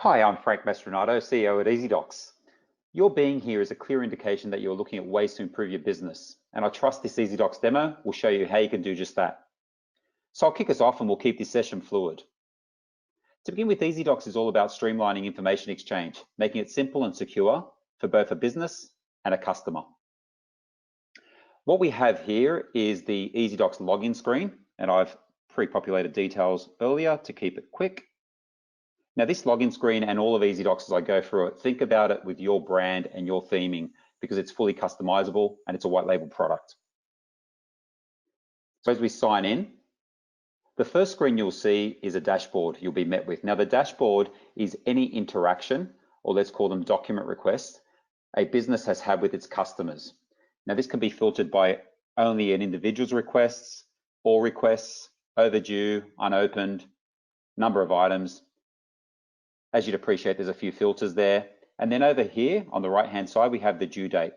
Hi, I'm Frank Mastronato, CEO at ezidox. Your being here is a clear indication that you're looking at ways to improve your business, and I trust this ezidox demo will show you how you can do just that. So I'll kick us off and we'll keep this session fluid. To begin with, ezidox is all about streamlining information exchange, making it simple and secure for both a business and a customer. What we have here is the ezidox login screen, and I've pre-populated details earlier to keep it quick. Now this login screen and all of ezidox as I go through it, think about it with your brand and your theming because it's fully customizable and it's a white label product. So as we sign in, the first screen you'll see is a dashboard you'll be met with. Now the dashboard is any interaction, or let's call them document requests, a business has had with its customers. Now this can be filtered by only an individual's requests, all requests, overdue, unopened, number of items. As you'd appreciate, there's a few filters there. And then over here on the right-hand side, we have the due date.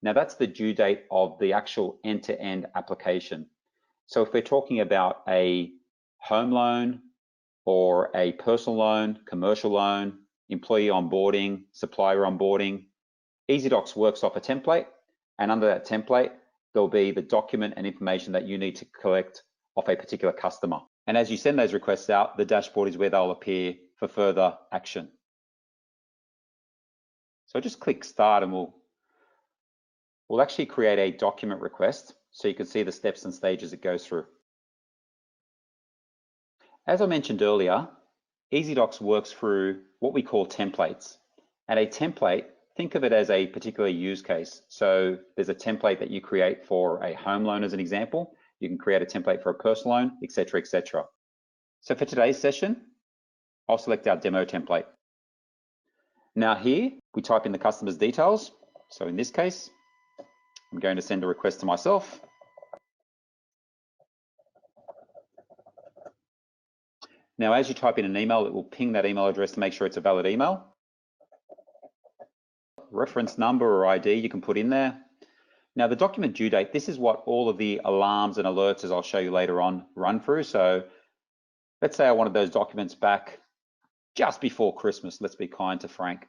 Now that's the due date of the actual end-to-end application. So if we're talking about a home loan or a personal loan, commercial loan, employee onboarding, supplier onboarding, ezidox works off a template. And under that template, there'll be the document and information that you need to collect off a particular customer. And as you send those requests out, the dashboard is where they'll appear for further action. So just click start and we'll actually create a document request so you can see the steps and stages it goes through. As I mentioned earlier, ezidox works through what we call templates. And a template, think of it as a particular use case. So there's a template that you create for a home loan as an example. You can create a template for a personal loan, etc., etc. So for today's session, I'll select our demo template. Now here, we type in the customer's details. So in this case, I'm going to send a request to myself. Now, as you type in an email, it will ping that email address to make sure it's a valid email. Reference number or ID you can put in there. Now the document due date, this is what all of the alarms and alerts, as I'll show you later on, run through. So let's say I wanted those documents back just before Christmas. Let's be kind to Frank.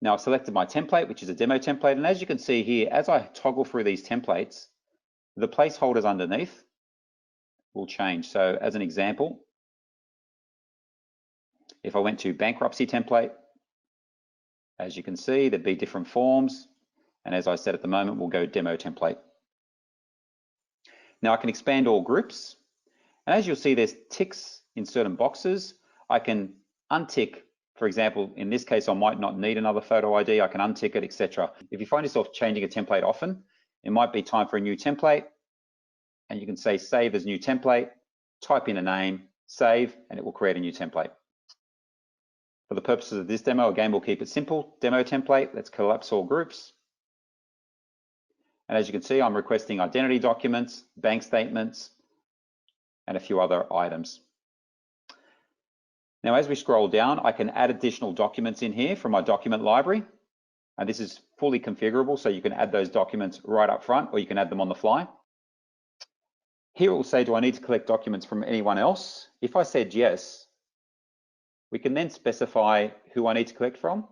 Now I've selected my template, which is a demo template. And as you can see here, as I toggle through these templates, the placeholders underneath will change. So as an example, if I went to bankruptcy template, as you can see, there'd be different forms. And as I said at the moment, we'll go demo template. Now I can expand all groups. And as you'll see, there's ticks in certain boxes. I can untick, for example, in this case, I might not need another photo ID. I can untick it, etc. If you find yourself changing a template often, it might be time for a new template. And you can say save as new template, type in a name, save, and it will create a new template. For the purposes of this demo, again, we'll keep it simple. Demo template, let's collapse all groups. And as you can see, I'm requesting identity documents, bank statements, and a few other items. Now, as we scroll down, I can add additional documents in here from my document library. And this is fully configurable, so you can add those documents right up front, or you can add them on the fly. Here it will say, do I need to collect documents from anyone else? If I said yes, we can then specify who I need to collect from.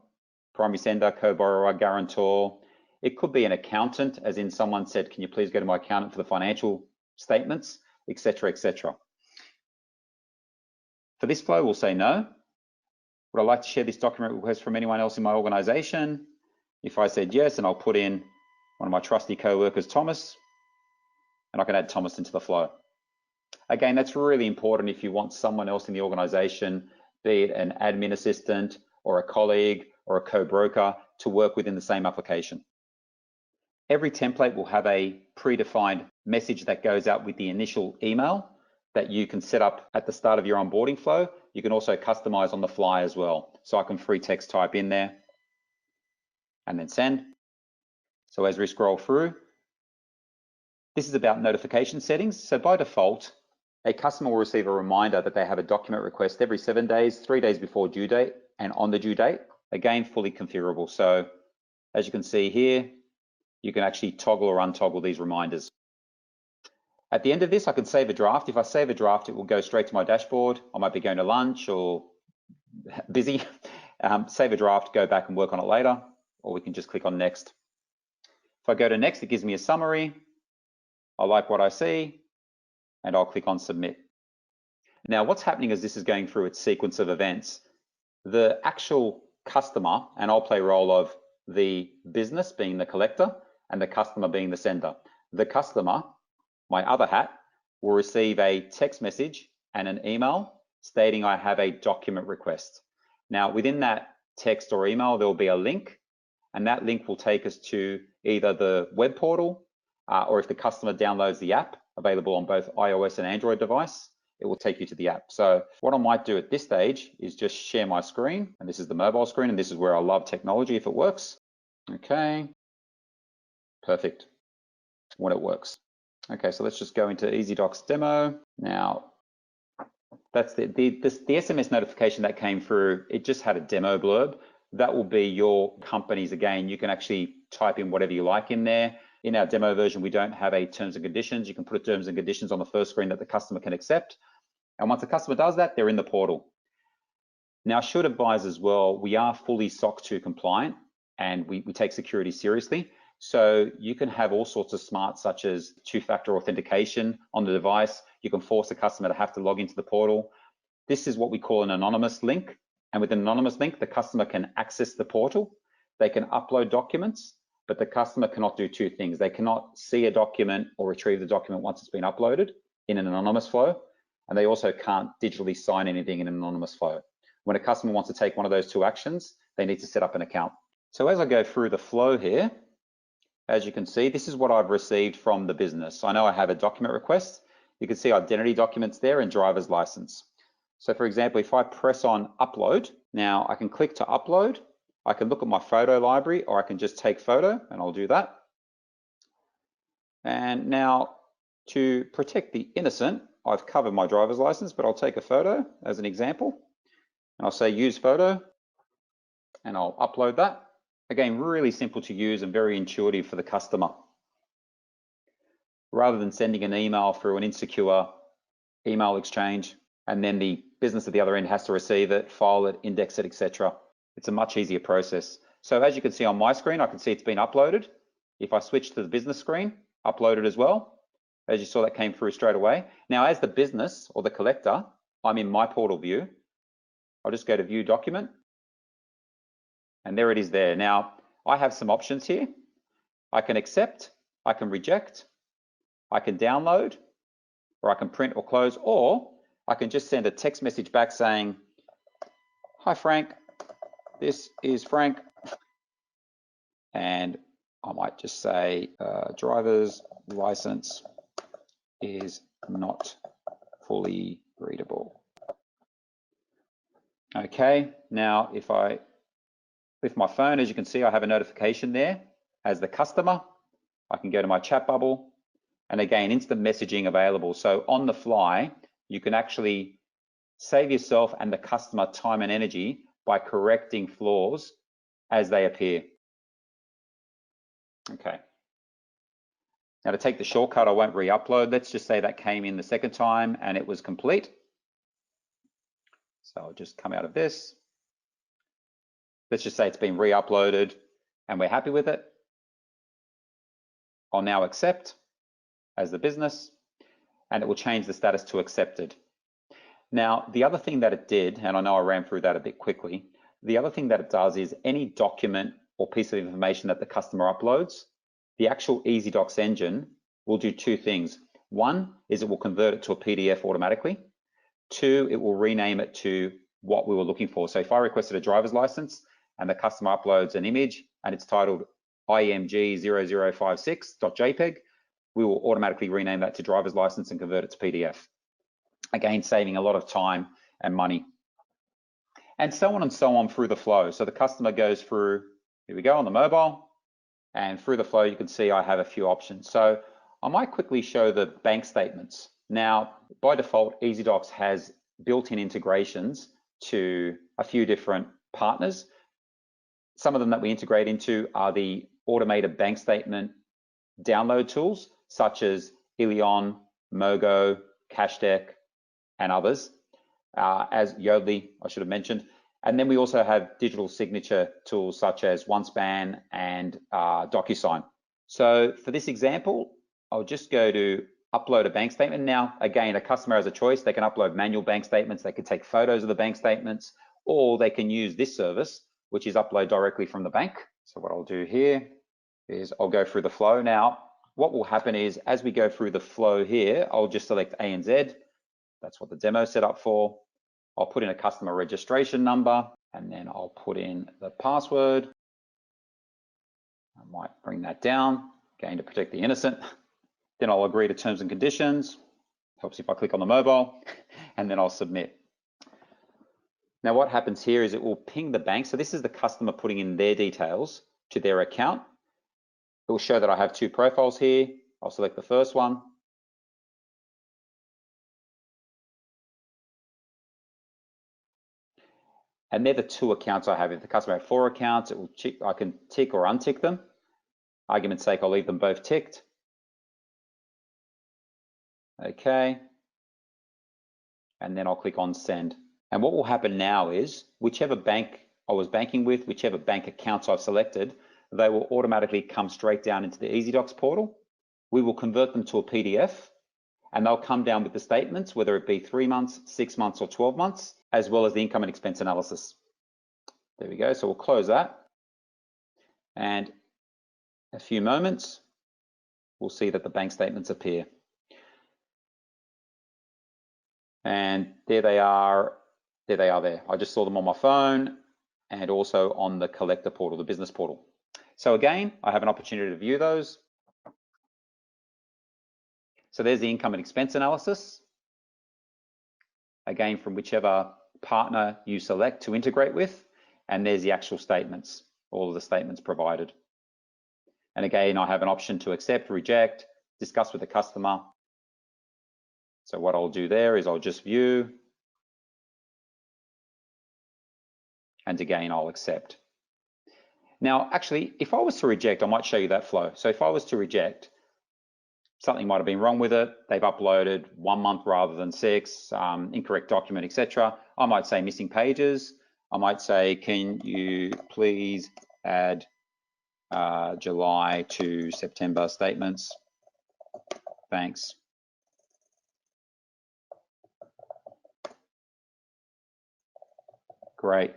Primary sender, co-borrower, guarantor. It could be an accountant, as in someone said, can you please go to my accountant for the financial statements, etc., etc. For this flow, we'll say no. Would I like to share this document request from anyone else in my organization? If I said yes, and I'll put in one of my trusty co-workers, Thomas, and I can add Thomas into the flow. Again, that's really important if you want someone else in the organization, be it an admin assistant or a colleague or a co-broker, to work within the same application. Every template will have a predefined message that goes out with the initial email that you can set up at the start of your onboarding flow. You can also customize on the fly as well. So I can free text type in there and then send. So as we scroll through, this is about notification settings. So by default, a customer will receive a reminder that they have a document request every 7 days, 3 days before due date and on the due date. Again, fully configurable. So as you can see here, you can actually toggle or untoggle these reminders. At the end of this, I can save a draft. If I save a draft, it will go straight to my dashboard. I might be going to lunch or busy, save a draft, go back and work on it later, or we can just click on next. If I go to next, it gives me a summary. I like what I see, and I'll click on submit. Now, what's happening is this is going through its sequence of events. The actual customer, and I'll play role of the business being the collector and the customer being the sender. The customer, my other hat, will receive a text message and an email stating I have a document request. Now, within that text or email, there will be a link, and that link will take us to either the web portal, or if the customer downloads the app available on both iOS and Android device, it will take you to the app. So what I might do at this stage is just share my screen, and this is the mobile screen, and this is where I love technology if it works. Okay, perfect, when it works. Okay, so let's just go into ezidox demo. Now, that's the SMS notification that came through. It just had a demo blurb. That will be your company's. Again, you can actually type in whatever you like in there. In our demo version, we don't have a terms and conditions. You can put terms and conditions on the first screen that the customer can accept. And once the customer does that, they're in the portal. Now, I should advise as well, we are fully SOC 2 compliant, and we take security seriously. So you can have all sorts of smarts, such as two-factor authentication on the device. You can force the customer to have to log into the portal. This is what we call an anonymous link. And with an anonymous link, the customer can access the portal. They can upload documents, but the customer cannot do two things. They cannot see a document or retrieve the document once it's been uploaded in an anonymous flow. And they also can't digitally sign anything in an anonymous flow. When a customer wants to take one of those two actions, they need to set up an account. So as I go through the flow here, as you can see, this is what I've received from the business. I know I have a document request. You can see identity documents there and driver's license. So for example, if I press on upload, now I can click to upload. I can look at my photo library, or I can just take photo, and I'll do that. And now, to protect the innocent, I've covered my driver's license, but I'll take a photo as an example. And I'll say use photo, and I'll upload that. Again, really simple to use and very intuitive for the customer. Rather than sending an email through an insecure email exchange, and then the business at the other end has to receive it, file it, index it, etc. It's a much easier process. So as you can see on my screen, I can see it's been uploaded. If I switch to the business screen, uploaded as well. As you saw, that came through straight away. Now, as the business or the collector, I'm in my portal view. I'll just go to view document. And there it is there. Now, I have some options here. I can accept, I can reject, I can download, or I can print or close, or I can just send a text message back saying, hi Frank, this is Frank. And I might just say driver's license is not fully readable. Okay, now if I lift my phone, as you can see, I have a notification there as the customer. I can go to my chat bubble, and again, instant messaging available. So on the fly, you can actually save yourself and the customer time and energy by correcting flaws as they appear. Okay. Now to take the shortcut, I won't re-upload. Let's just say that came in the second time and it was complete. So I'll just come out of this. Let's just say it's been re-uploaded and we're happy with it. I'll now accept as the business, and it will change the status to accepted. Now, the other thing that it did, and I know I ran through that a bit quickly, the other thing that it does is any document or piece of information that the customer uploads, the actual ezidox engine will do two things. One is it will convert it to a PDF automatically. Two, it will rename it to what we were looking for. So if I requested a driver's license and the customer uploads an image and it's titled img0056.jpg, we will automatically rename that to driver's license and convert it to PDF. Again, saving a lot of time and money. And so on through the flow. So the customer goes through, here we go on the mobile, and through the flow, you can see I have a few options. So I might quickly show the bank statements. Now, by default, ezidox has built-in integrations to a few different partners. Some of them that we integrate into are the automated bank statement download tools, such as Ilion, Mogo, CashDeck, and others. As Yodlee, I should have mentioned. And then we also have digital signature tools such as OneSpan and DocuSign. So for this example, I'll just go to upload a bank statement. Now, again, a customer has a choice. They can upload manual bank statements. They can take photos of the bank statements, or they can use this service, which is upload directly from the bank. So what I'll do here is I'll go through the flow. Now, what will happen is as we go through the flow here, I'll just select ANZ. That's what the demo is set up for. I'll put in a customer registration number, and then I'll put in the password. I might bring that down, again, to protect the innocent. Then I'll agree to terms and conditions. Helps if I click on the mobile, and then I'll submit. Now what happens here is it will ping the bank. So this is the customer putting in their details to their account. It will show that I have two profiles here. I'll select the first one. And they're the two accounts I have. If the customer had 4 accounts, it will I can tick or untick them. Argument's sake, I'll leave them both ticked. Okay. And then I'll click on send. And what will happen now is whichever bank I was banking with, whichever bank accounts I've selected, they will automatically come straight down into the ezidox portal. We will convert them to a PDF, and they'll come down with the statements, whether it be 3 months, 6 months, or 12 months, as well as the income and expense analysis. There we go. So we'll close that. And in a few moments, we'll see that the bank statements appear. And there they are. There they are there. I just saw them on my phone and also on the collector portal, the business portal. So again, I have an opportunity to view those. So there's the income and expense analysis. Again, from whichever partner you select to integrate with. And there's the actual statements, all of the statements provided. And again, I have an option to accept, reject, discuss with the customer. So what I'll do there is I'll just view. And again, I'll accept. Now, actually, if I was to reject, I might show you that flow. So if I was to reject, something might have been wrong with it. They've uploaded 1 month rather than 6, incorrect document, etc. I might say missing pages. I might say, can you please add July to September statements? Thanks. Great.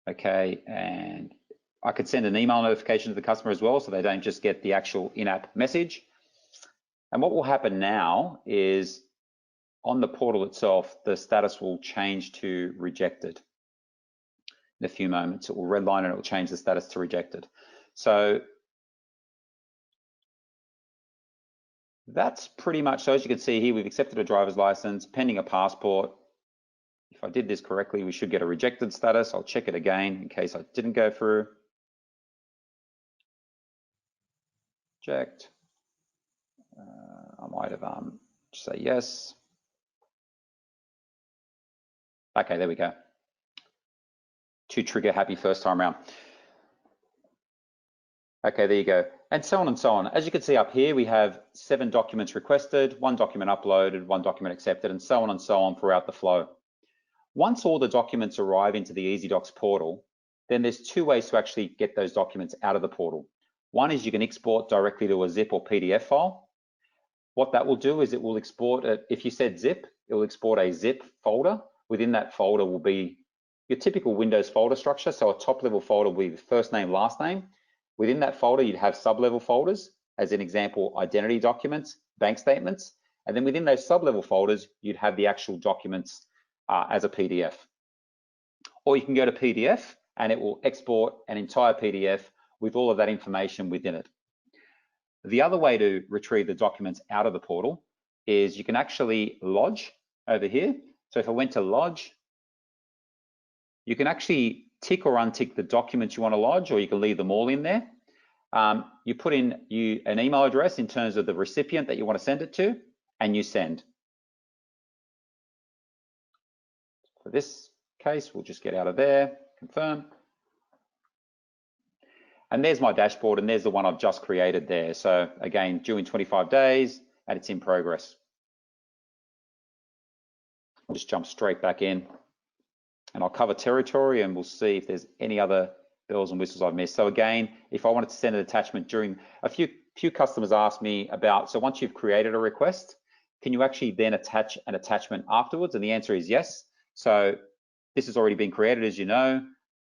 Okay, and I could send an email notification to the customer as well, so they don't just get the actual in-app message. And what will happen now is on the portal itself, the status will change to rejected. In a few moments, it will redline and it will change the status to rejected. So that's pretty much, so as you can see here, we've accepted a driver's license, pending a passport. If I did this correctly, we should get a rejected status. I'll check it again in case I didn't go through. Checked. I might have say yes. Okay, there we go. To trigger happy first time round. Okay, there you go. And so on and so on. As you can see up here, we have 7 documents requested, 1 document uploaded, 1 document accepted, and so on throughout the flow. Once all the documents arrive into the ezidox portal, then there's 2 ways to actually get those documents out of the portal. One is you can export directly to a zip or PDF file. What that will do is it will export it. If you said zip, it will export a zip folder. Within that folder will be your typical Windows folder structure. So a top level folder will be first name, last name. Within that folder, you'd have sub-level folders, as an example, identity documents, bank statements. And then within those sub-level folders, you'd have the actual documents as a PDF. Or you can go to PDF and it will export an entire PDF with all of that information within it. The other way to retrieve the documents out of the portal is you can actually lodge over here. So if I went to lodge, you can actually tick or untick the documents you want to lodge, or you can leave them all in there. You put in an email address in terms of the recipient that you want to send it to, and you send. For this case, we'll just get out of there, confirm. And there's my dashboard, and there's the one I've just created there. So again, due in 25 days, and it's in progress. I'll just jump straight back in. And I'll cover territory and we'll see if there's any other bells and whistles I've missed. So again, if I wanted to send an attachment during, a few customers asked me about, so once you've created a request, can you actually then attach an attachment afterwards? And the answer is yes. So this has already been created, as you know.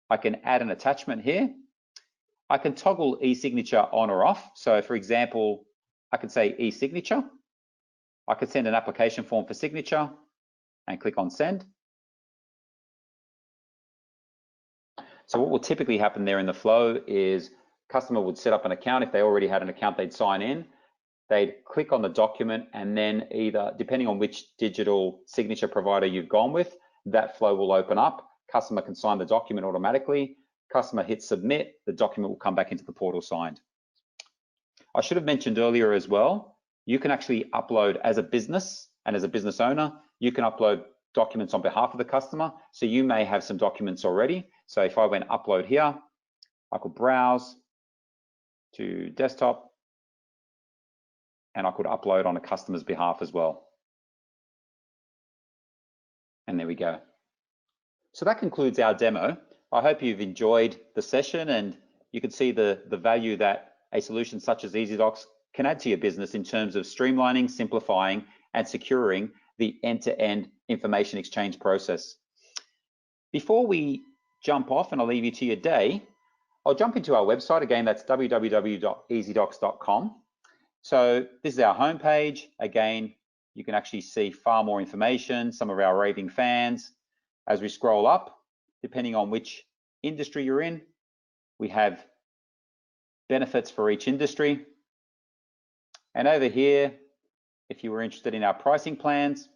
I can add an attachment here. I can toggle e-signature on or off. So for example, I can say e-signature. I could send an application form for signature and click on send. So what will typically happen there in the flow is customer would set up an account. If they already had an account, they'd sign in. They'd click on the document, and then either, depending on which digital signature provider you've gone with, that flow will open up. Customer can sign the document automatically. Customer hits submit, the document will come back into the portal signed. I should have mentioned earlier as well, you can actually upload as a business and as a business owner, you can upload documents on behalf of the customer. So you may have some documents already. So if I went upload here, I could browse to desktop and I could upload on a customer's behalf as well. And there we go. So that concludes our demo. I hope you've enjoyed the session and you can see the value that a solution such as ezidox can add to your business in terms of streamlining, simplifying, and securing the end-to-end information exchange process. Before we jump off and I'll leave you to your day, I'll jump into our website. Again, that's www.ezidox.com. So this is our homepage. Again, you can actually see far more information, some of our raving fans. As we scroll up, depending on which industry you're in, we have benefits for each industry. And over here, if you were interested in our pricing plans,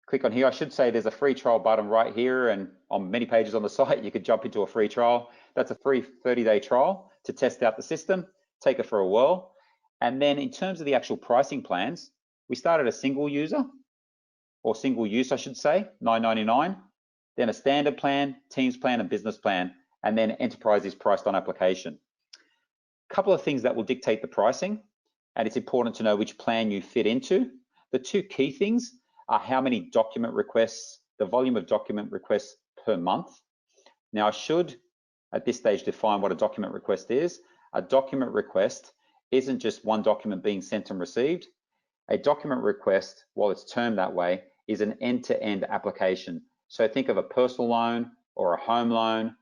click on here. I should say there's a free trial button right here, and on many pages on the site, you could jump into a free trial. That's a free 30-day trial to test out the system, take it for a whirl. And then in terms of the actual pricing plans, we started a single user, or single use, I should say, $9.99, then a standard plan, teams plan, and business plan, and then enterprise is priced on application. A couple of things that will dictate the pricing, and it's important to know which plan you fit into. The two key things are how many document requests, the volume of document requests per month. Now I should, at this stage, define what a document request is. A document request isn't just one document being sent and received. A document request, while it's termed that way, is an end-to-end application. So think of a personal loan or a home loan,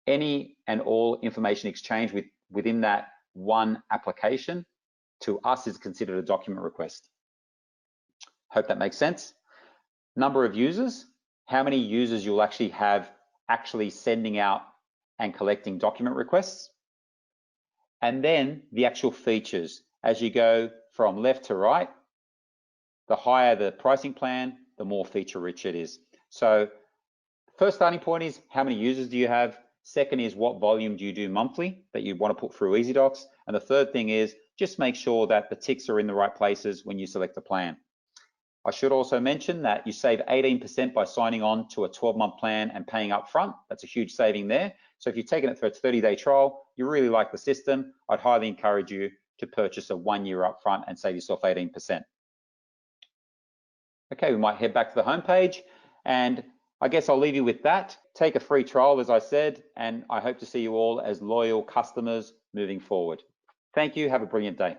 any and all information exchange within that one application, to us is considered a document request. Hope that makes sense. Number of users, how many users you'll actually have actually sending out and collecting document requests. And then the actual features. As you go from left to right, the higher the pricing plan, the more feature rich it is. So first starting point is how many users do you have? Second is what volume do you do monthly that you want to put through ezidox? And the third thing is just make sure that the ticks are in the right places when you select a plan. I should also mention that you save 18% by signing on to a 12-month plan and paying up front. That's a huge saving there. So if you're taking it for a 30-day trial, you really like the system, I'd highly encourage you to purchase a 1 year up front and save yourself 18%. Okay, we might head back to the homepage, and I guess I'll leave you with that. Take a free trial, as I said, and I hope to see you all as loyal customers moving forward. Thank you. Have a brilliant day.